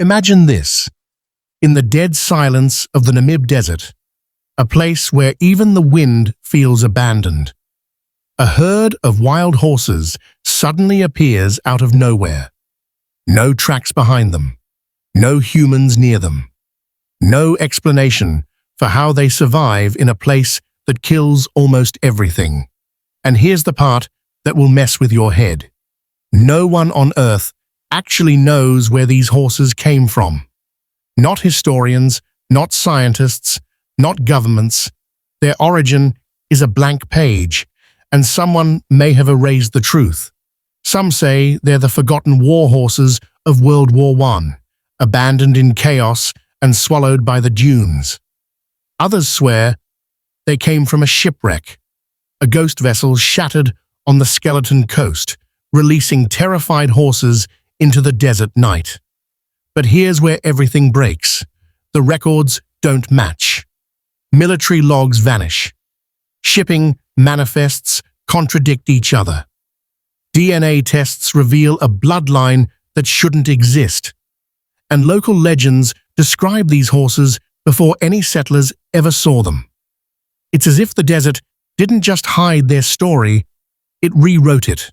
Imagine this. In the dead silence of the Namib desert, a place where even the wind feels abandoned, a herd of wild horses suddenly appears out of nowhere. No tracks behind them, no humans near them, no explanation for how they survive in a place that kills almost everything. And here's the part that will mess with your head. No one on Earth actually knows where these horses came from. Not historians, not scientists, not governments. Their origin is a blank page, and someone may have erased the truth. Some say they're the forgotten war horses of World War I, abandoned in chaos and swallowed by the dunes. Others swear they came from a shipwreck, a ghost vessel shattered on the skeleton coast, releasing terrified horses into the desert night. But here's where everything breaks. The records don't match. Military logs vanish. Shipping manifests contradict each other. DNA tests reveal a bloodline that shouldn't exist. And local legends describe these horses before any settlers ever saw them. It's as if the desert didn't just hide their story, it rewrote it.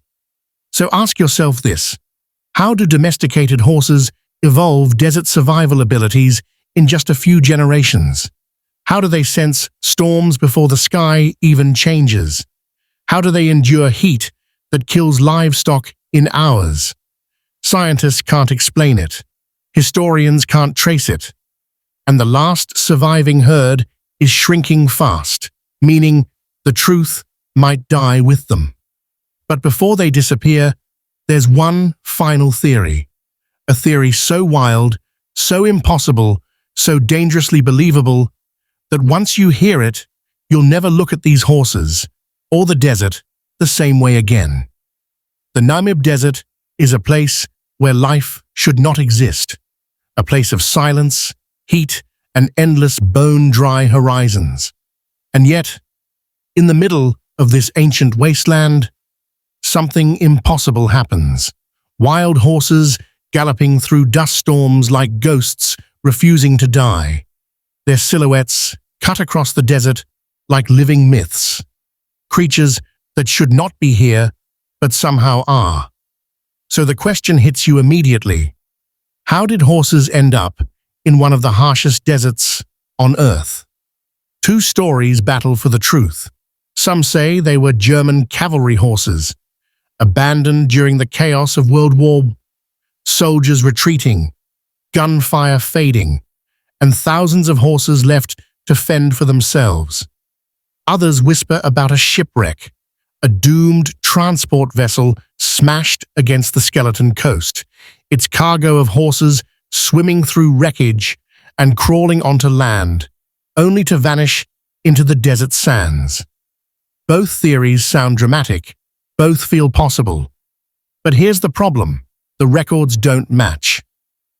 So ask yourself this: how do domesticated horses evolve desert survival abilities in just a few generations? How do they sense storms before the sky even changes? How do they endure heat that kills livestock in hours? Scientists can't explain it. Historians can't trace it. And the last surviving herd is shrinking fast, meaning the truth might die with them. But before they disappear, there's one final theory. A theory so wild, so impossible, so dangerously believable, that once you hear it, you'll never look at these horses, or the desert, the same way again. The Namib Desert is a place where life should not exist. A place of silence, heat, and endless bone-dry horizons. And yet, in the middle of this ancient wasteland, something impossible happens. Wild horses galloping through dust storms like ghosts refusing to die. Their silhouettes cut across the desert like living myths. Creatures that should not be here, but somehow are. So the question hits you immediately. How did horses end up in one of the harshest deserts on Earth? Two stories battle for the truth. Some say they were German cavalry horses, abandoned during the chaos of World War I, soldiers retreating, gunfire fading, and thousands of horses left to fend for themselves. Others whisper about a shipwreck, a doomed transport vessel smashed against the skeleton coast, its cargo of horses swimming through wreckage and crawling onto land, only to vanish into the desert sands. Both theories sound dramatic, both feel possible. But here's the problem: the records don't match.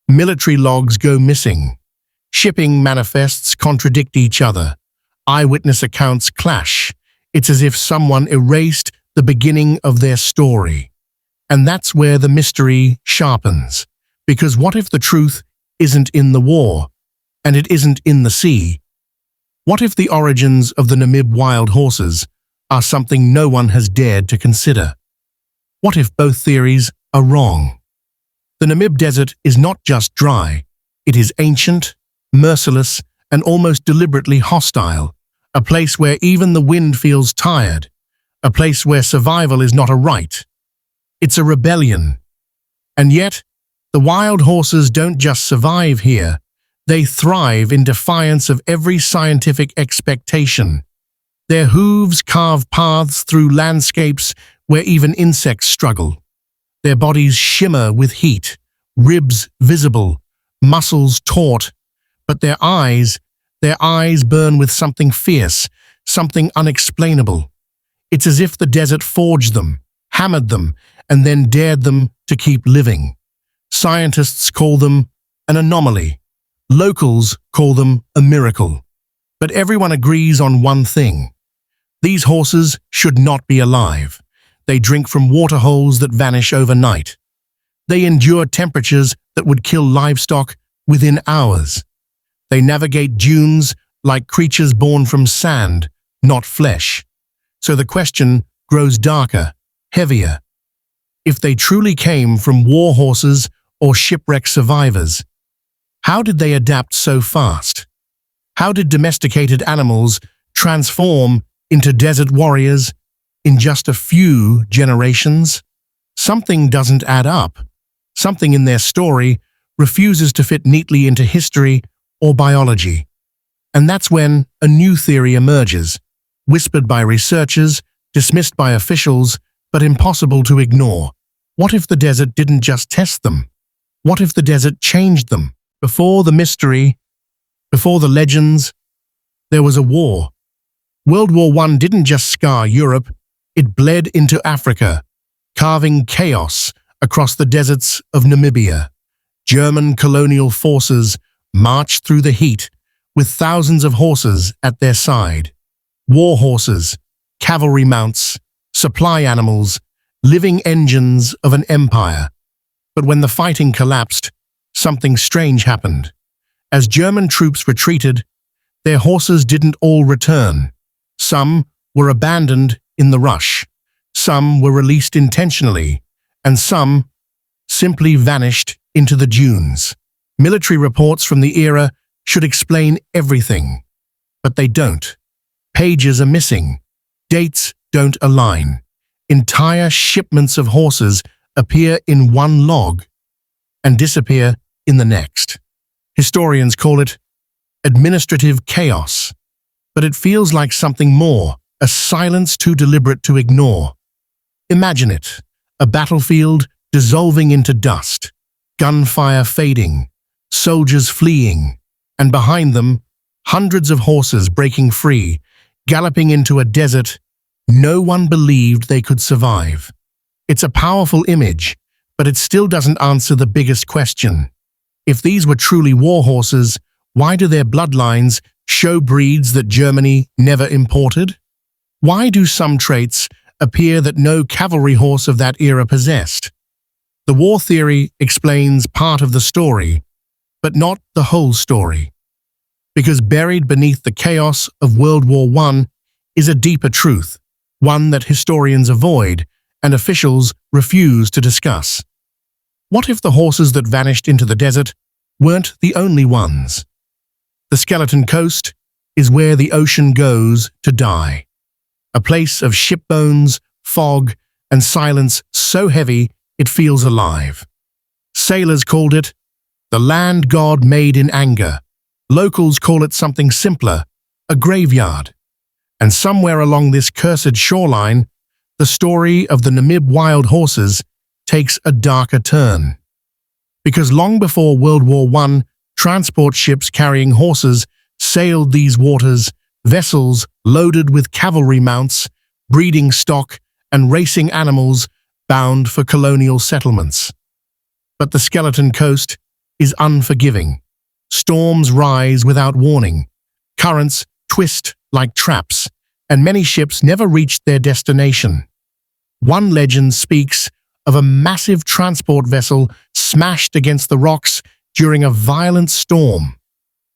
Military logs go missing. Shipping manifests contradict each other. Eyewitness accounts clash. It's as if someone erased the beginning of their story. And that's where the mystery sharpens. Because what if the truth isn't in the war, and it isn't in the sea? What if the origins of the Namib wild horses are something no one has dared to consider? What if both theories are wrong? The Namib Desert is not just dry. It is ancient, merciless, and almost deliberately hostile. A place where even the wind feels tired. A place where survival is not a right. It's a rebellion. And yet, the wild horses don't just survive here. They thrive in defiance of every scientific expectation. Their hooves carve paths through landscapes where even insects struggle. Their bodies shimmer with heat, ribs visible, muscles taut, but their eyes burn with something fierce, something unexplainable. It's as if the desert forged them, hammered them, and then dared them to keep living. Scientists call them an anomaly. Locals call them a miracle. But everyone agrees on one thing. These horses should not be alive. They drink from waterholes that vanish overnight. They endure temperatures that would kill livestock within hours. They navigate dunes like creatures born from sand, not flesh. So the question grows darker, heavier. If they truly came from war horses or shipwreck survivors, how did they adapt so fast? How did domesticated animals transform into desert warriors in just a few generations? Something doesn't add up. Something in their story refuses to fit neatly into history or biology. And that's when a new theory emerges, whispered by researchers, dismissed by officials, but impossible to ignore. What if the desert didn't just test them? What if the desert changed them? Before the mystery, before the legends, there was a war. World War I didn't just scar Europe, it bled into Africa, carving chaos across the deserts of Namibia. German colonial forces marched through the heat with thousands of horses at their side. War horses, cavalry mounts, supply animals, living engines of an empire. But when the fighting collapsed, something strange happened. As German troops retreated, their horses didn't all return. Some were abandoned in the rush, some were released intentionally, and some simply vanished into the dunes. Military reports from the era should explain everything, but they don't. Pages are missing, dates don't align. Entire shipments of horses appear in one log and disappear in the next. Historians call it administrative chaos, but it feels like something more, a silence too deliberate to ignore. Imagine it, a battlefield dissolving into dust, gunfire fading, soldiers fleeing, and behind them, hundreds of horses breaking free, galloping into a desert no one believed they could survive. It's a powerful image, but it still doesn't answer the biggest question. If these were truly war horses, why do their bloodlines show breeds that Germany never imported? Why do some traits appear that no cavalry horse of that era possessed? The war theory explains part of the story, but not the whole story. Because buried beneath the chaos of World War I is a deeper truth, one that historians avoid and officials refuse to discuss. What if the horses that vanished into the desert weren't the only ones? The Skeleton Coast is where the ocean goes to die. A place of ship bones, fog, and silence so heavy it feels alive. Sailors called it the land god made in anger. Locals call it something simpler, a graveyard. And somewhere along this cursed shoreline, the story of the Namib wild horses takes a darker turn. Because long before World War I, transport ships carrying horses sailed these waters, vessels loaded with cavalry mounts, breeding stock, and racing animals bound for colonial settlements. But the Skeleton Coast is unforgiving. Storms rise without warning, currents twist like traps, and many ships never reached their destination. One legend speaks of a massive transport vessel smashed against the rocks during a violent storm.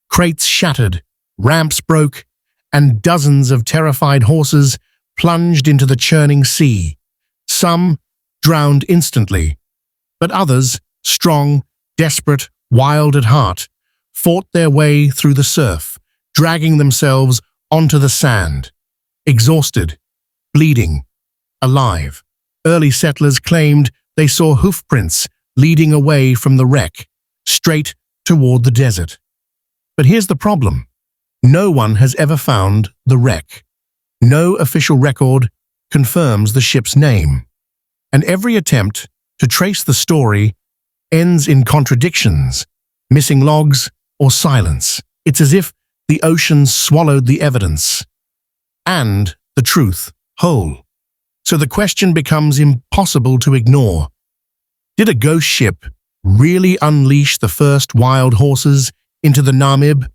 Crates shattered, ramps broke, and dozens of terrified horses plunged into the churning sea. Some drowned instantly, but others, strong, desperate, wild at heart, fought their way through the surf, dragging themselves onto the sand. Exhausted, bleeding, alive. Early settlers claimed they saw hoofprints leading away from the wreck, straight toward the desert. But here's the problem. No one has ever found the wreck. No official record confirms the ship's name. And every attempt to trace the story ends in contradictions, missing logs, or silence. It's as if the ocean swallowed the evidence and the truth whole. So the question becomes impossible to ignore. Did a ghost ship really unleash the first wild horses into the Namib?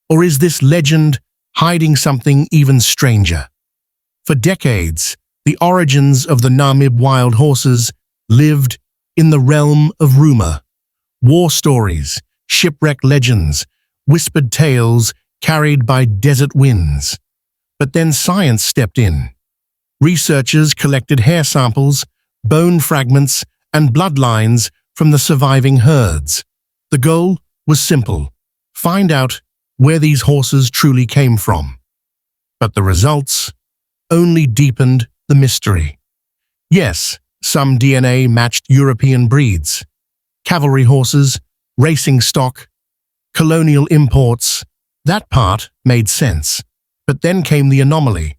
Or is this legend hiding something even stranger? For decades, the origins of the Namib wild horses lived in the realm of rumor. War stories, shipwreck legends, whispered tales carried by desert winds. But then science stepped in. Researchers collected hair samples, bone fragments, and bloodlines from the surviving herds. The goal was simple: find out where these horses truly came from. But the results only deepened the mystery. Yes, some DNA matched European breeds, cavalry horses, racing stock, colonial imports. That part made sense. But then came the anomaly.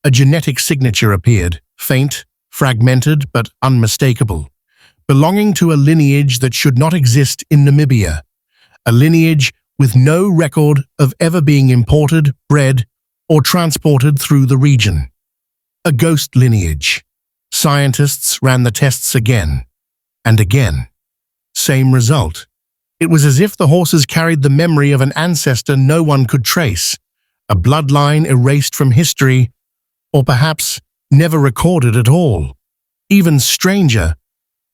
A genetic signature appeared, faint, fragmented, but unmistakable, belonging to a lineage that should not exist in Namibia, a lineage with no record of ever being imported, bred, or transported through the region. A ghost lineage. Scientists ran the tests again and again. Same result. It was as if the horses carried the memory of an ancestor no one could trace, a bloodline erased from history, or perhaps never recorded at all. Even stranger,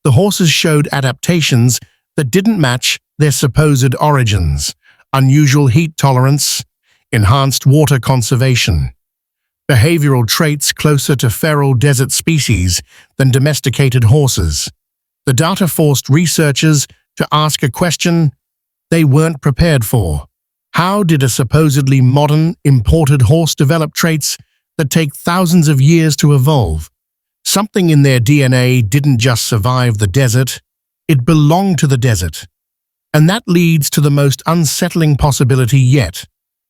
the horses showed adaptations that didn't match their supposed origins: unusual heat tolerance, enhanced water conservation, behavioral traits closer to feral desert species than domesticated horses. The data forced researchers to ask a question they weren't prepared for. How did a supposedly modern, imported horse develop traits that take thousands of years to evolve? Something in their DNA didn't just survive the desert, it belonged to the desert. And that leads to the most unsettling possibility yet.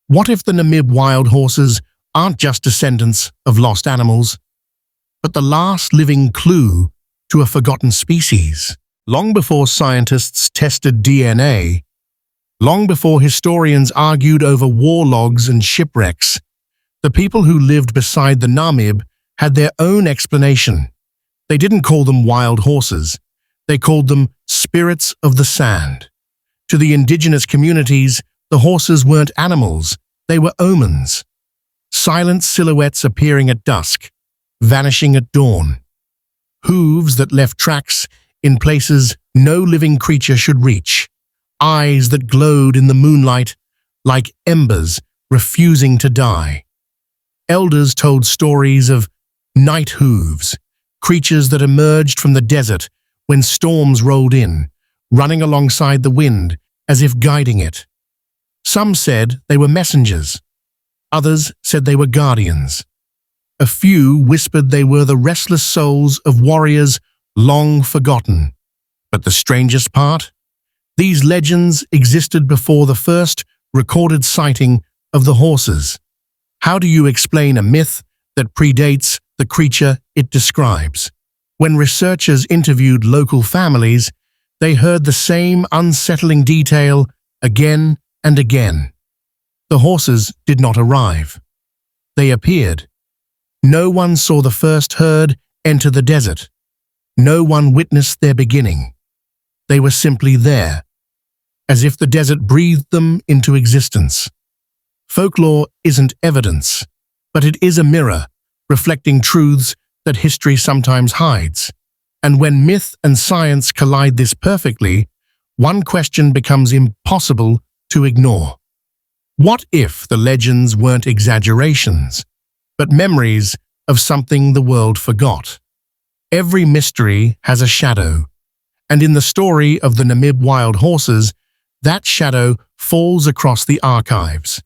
What if the Namib wild horses aren't just descendants of lost animals, but the last living clue to a forgotten species? Long before scientists tested DNA, long before historians argued over war logs and shipwrecks, the people who lived beside the Namib had their own explanation. They didn't call them wild horses. They called them spirits of the sand. To the indigenous communities, the horses weren't animals, they were omens. Silent silhouettes appearing at dusk, vanishing at dawn. Hooves that left tracks in places no living creature should reach. Eyes that glowed in the moonlight like embers refusing to die. Elders told stories of night hooves, creatures that emerged from the desert when storms rolled in, running alongside the wind as if guiding it. Some said they were messengers. Others said they were guardians. A few whispered they were the restless souls of warriors long forgotten. But the strangest part? These legends existed before the first recorded sighting of the horses. How do you explain a myth that predates the creature it describes? When researchers interviewed local families, they heard the same unsettling detail again and again. The horses did not arrive. They appeared. No one saw the first herd enter the desert. No one witnessed their beginning. They were simply there, as if the desert breathed them into existence. Folklore isn't evidence, but it is a mirror, reflecting truths that history sometimes hides. And when myth and science collide this perfectly, one question becomes impossible to ignore. What if the legends weren't exaggerations, but memories of something the world forgot? Every mystery has a shadow, and in the story of the Namib wild horses, that shadow falls across the archives.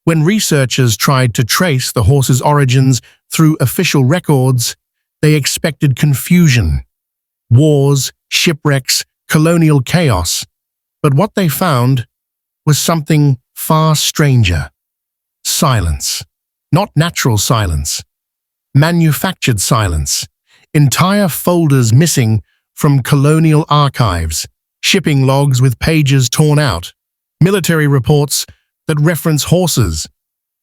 When researchers tried to trace the horses' origins through official records, they expected confusion, wars, shipwrecks, colonial chaos. But what they found was something far stranger. Silence. Not natural silence. Manufactured silence. Entire folders missing from colonial archives. Shipping logs with pages torn out. Military reports that reference horses,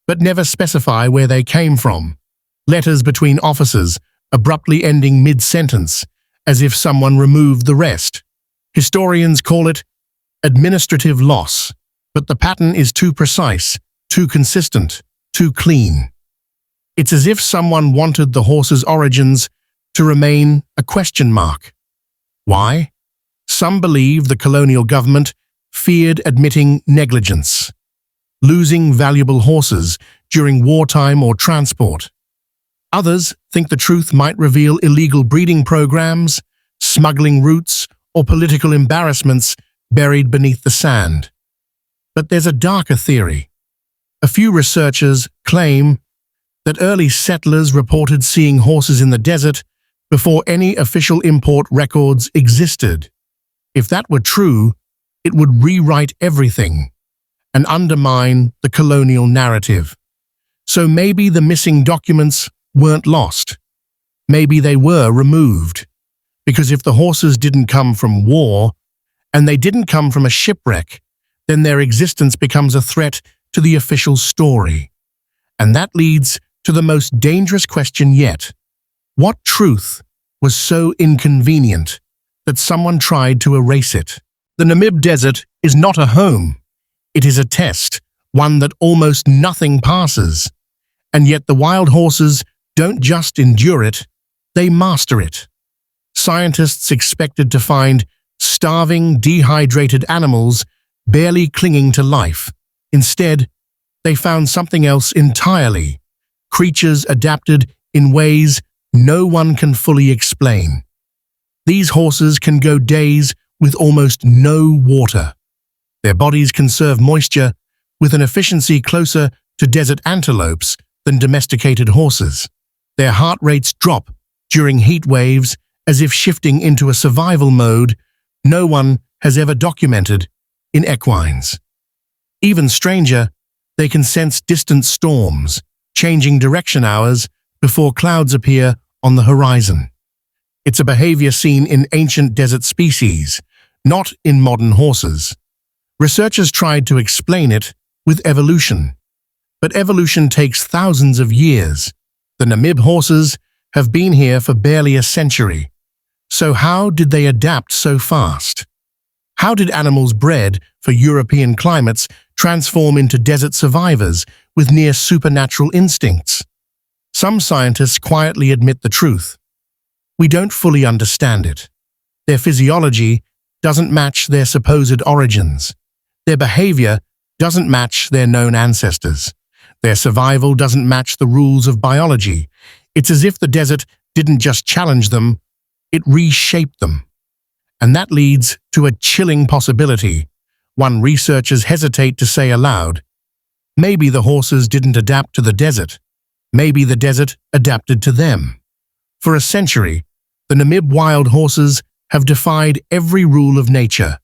but never specify where they came from. Letters between officers, abruptly ending mid-sentence, as if someone removed the rest. Historians call it administrative loss, but the pattern is too precise, too consistent, too clean. It's as if someone wanted the horse's origins to remain a question mark. Why? Some believe the colonial government feared admitting negligence, losing valuable horses during wartime or transport. Others think the truth might reveal illegal breeding programs, smuggling routes, or political embarrassments buried beneath the sand. But there's a darker theory. A few researchers claim that early settlers reported seeing horses in the desert before any official import records existed. If that were true, it would rewrite everything and undermine the colonial narrative. So maybe the missing documents weren't lost. Maybe they were removed. Because if the horses didn't come from war, and they didn't come from a shipwreck, then their existence becomes a threat to the official story. And that leads to the most dangerous question yet. What truth was so inconvenient that someone tried to erase it? The Namib Desert is not a home. It is a test, one that almost nothing passes. And yet the wild horses don't just endure it, they master it. Scientists expected to find starving, dehydrated animals barely clinging to life. Instead, they found something else entirely. Creatures adapted in ways no one can fully explain. These horses can go days with almost no water. Their bodies conserve moisture with an efficiency closer to desert antelopes than domesticated horses. Their heart rates drop during heat waves as if shifting into a survival mode no one has ever documented in equines. Even stranger, they can sense distant storms, changing direction hours before clouds appear on the horizon. It's a behavior seen in ancient desert species, not in modern horses. Researchers tried to explain it with evolution, but evolution takes thousands of years. The Namib horses have been here for barely a century. So how did they adapt so fast? How did animals bred for European climates transform into desert survivors with near supernatural instincts? Some scientists quietly admit the truth. We don't fully understand it. Their physiology doesn't match their supposed origins. Their behavior doesn't match their known ancestors. Their survival doesn't match the rules of biology. It's as if the desert didn't just challenge them, it reshaped them. And that leads to a chilling possibility, one researchers hesitate to say aloud. Maybe the horses didn't adapt to the desert. Maybe the desert adapted to them. For a century, the Namib wild horses have defied every rule of nature.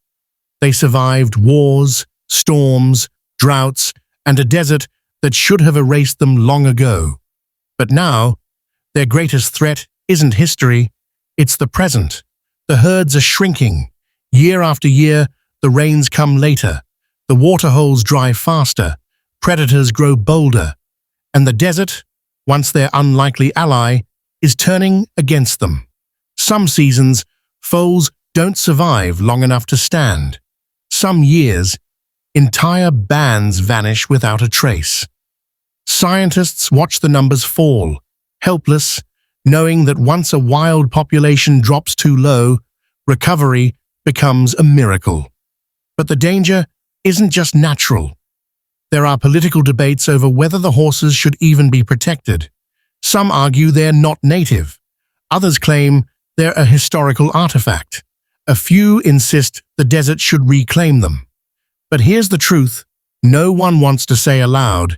They survived wars, storms, droughts, and a desert that should have erased them long ago. But now, their greatest threat isn't history, it's the present. The herds are shrinking. Year after year, the rains come later. The waterholes dry faster. Predators grow bolder. And the desert, once their unlikely ally, is turning against them. Some seasons, foals don't survive long enough to stand. Some years, entire bands vanish without a trace. Scientists watch the numbers fall, helpless, knowing that once a wild population drops too low, recovery becomes a miracle. But the danger isn't just natural. There are political debates over whether the horses should even be protected. Some argue they're not native. Others claim they're a historical artifact. A few insist the desert should reclaim them. But here's the truth no one wants to say aloud.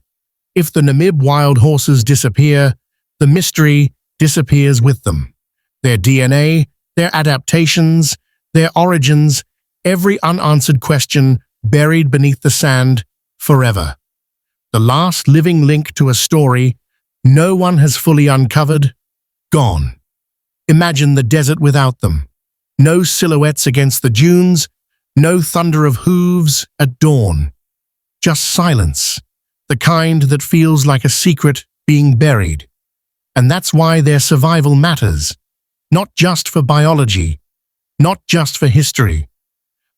If the Namib wild horses disappear, the mystery disappears with them. Their DNA, their adaptations, their origins, every unanswered question buried beneath the sand forever. The last living link to a story no one has fully uncovered, gone. Imagine the desert without them. No silhouettes against the dunes, no thunder of hooves at dawn. Just silence, the kind that feels like a secret being buried. And that's why their survival matters, not just for biology, not just for history,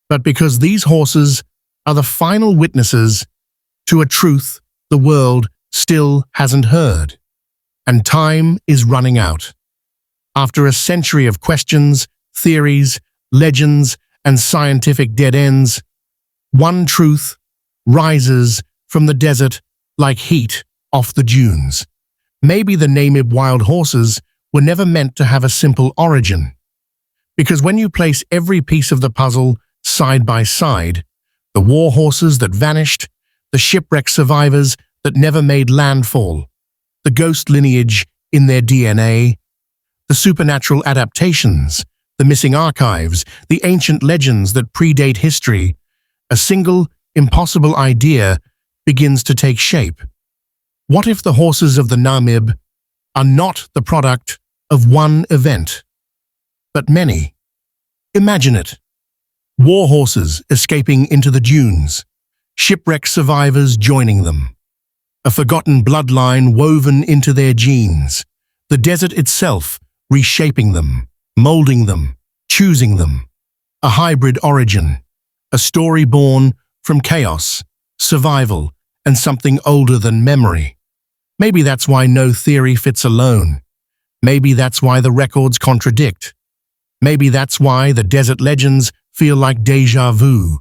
but because these horses are the final witnesses to a truth the world still hasn't heard. And time is running out. After a century of questions, theories, legends, and scientific dead ends, One truth rises from the desert like heat off the dunes. Maybe the Namib wild horses were never meant to have a simple origin. Because when you place every piece of the puzzle side by side, the war horses that vanished, the shipwreck survivors that never made landfall, the ghost lineage in their DNA, the supernatural adaptations, the missing archives, the ancient legends that predate history, a single, impossible idea begins to take shape. What if the horses of the Namib are not the product of one event, but many? Imagine it. War horses escaping into the dunes, shipwreck survivors joining them, a forgotten bloodline woven into their genes, the desert itself reshaping them, molding them, choosing them, a hybrid origin, a story born from chaos, survival, and something older than memory. Maybe that's why no theory fits alone. Maybe that's why the records contradict. Maybe that's why the desert legends feel like déjà vu,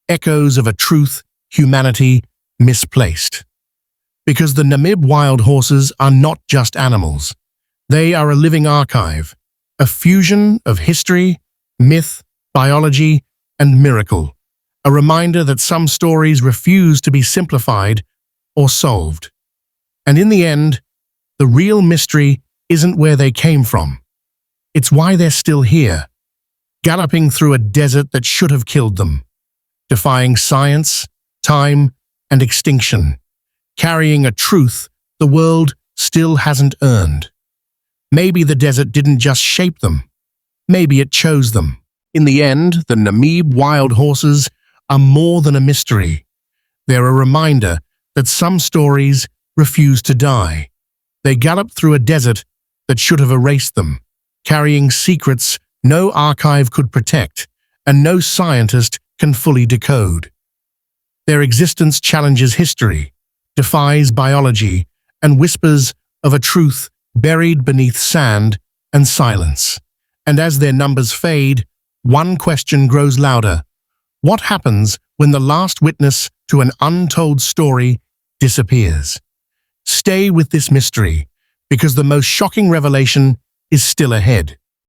echoes of a truth humanity misplaced. Because the Namib wild horses are not just animals. They are a living archive, a fusion of history, myth, biology, and miracle, a reminder that some stories refuse to be simplified or solved. And in the end, the real mystery isn't where they came from. It's why they're still here, galloping through a desert that should have killed them, defying science, time, and extinction, carrying a truth the world still hasn't earned. Maybe the desert didn't just shape them. Maybe it chose them. In the end, the Namib wild horses are more than a mystery. They're a reminder that some stories refuse to die. They gallop through a desert that should have erased them, carrying secrets no archive could protect and no scientist can fully decode. Their existence challenges history, defies biology, and whispers of a truth buried beneath sand and silence. And as their numbers fade, one question grows louder. What happens when the last witness to an untold story disappears? Stay with this mystery, because the most shocking revelation is still ahead.